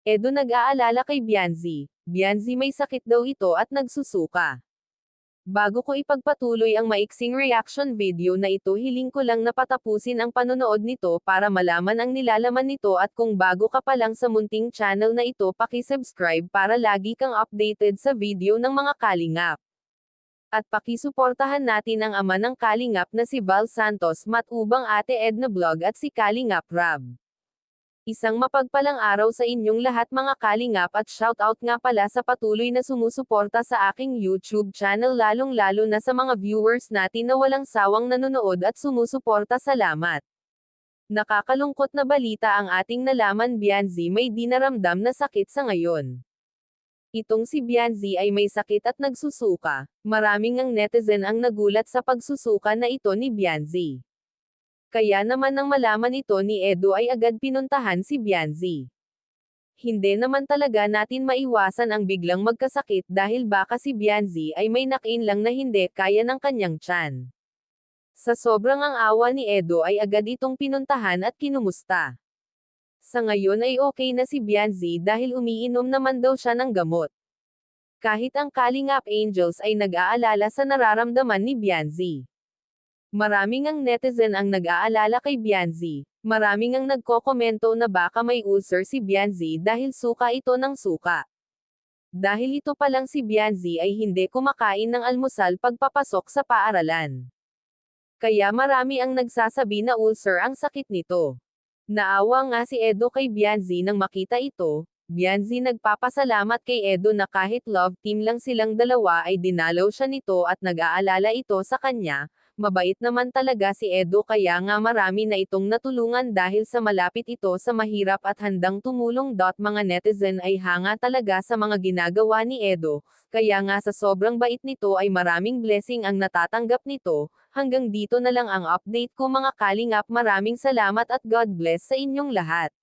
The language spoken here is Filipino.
Edo nag-aalala kay Bianzi. Bianzi may sakit daw ito at nagsusuka. Bago ko ipagpatuloy ang maiksing reaction video na ito, hiling ko lang na patapusin ang panonood nito para malaman ang nilalaman nito, at kung bago ka pa lang sa munting channel na ito, paki-subscribe para lagi kang updated sa video ng mga kalingap. At pakisuportahan natin ang ama ng kalingap na si Val Santos, Matubang Ate Edna Vlog at si Kalingap Rab. Isang mapagpalang araw sa inyong lahat mga kalingap, at shoutout nga pala sa patuloy na sumusuporta sa aking YouTube channel, lalong-lalo na sa mga viewers natin na walang sawang nanonood at sumusuporta. Salamat! Nakakalungkot na balita ang ating nalaman. Bianzi may dinaramdam na sakit sa ngayon. Itong si Bianzi ay may sakit at nagsusuka. Maraming ang netizen ang nagulat sa pagsusuka na ito ni Bianzi. Kaya naman nang malaman ito ni Edo ay agad pinuntahan si Bianzi. Hindi naman talaga natin maiwasan ang biglang magkasakit dahil baka si Bianzi ay may nakiin lang na hindi kaya ng kanyang tiyan. Sa sobrang ang awa ni Edo ay agad itong pinuntahan at kinumusta. Sa ngayon ay okay na si Bianzi dahil umiinom naman daw siya ng gamot. Kahit ang Kalingap Angels ay nag-aalala sa nararamdaman ni Bianzi. Maraming ang netizen ang nag-aalala kay Bianzi. Maraming ang nagkokomento na baka may ulcer si Bianzi dahil suka ito ng suka. Dahil ito palang si Bianzi ay hindi kumakain ng almusal pagpapasok sa paaralan. Kaya marami ang nagsasabi na ulcer ang sakit nito. Naawa nga si Edo kay Bianzi nang makita ito. Bianzi nagpapasalamat kay Edo na kahit love team lang silang dalawa ay dinalaw siya nito at nag-aalala ito sa kanya. Mabait naman talaga si Edo, kaya nga marami na itong natulungan dahil sa malapit ito sa mahirap at handang tumulong. Mga netizen ay hanga talaga sa mga ginagawa ni Edo, kaya nga sa sobrang bait nito ay maraming blessing ang natatanggap nito. Hanggang dito na lang ang update ko mga kalingap. Maraming salamat at God bless sa inyong lahat.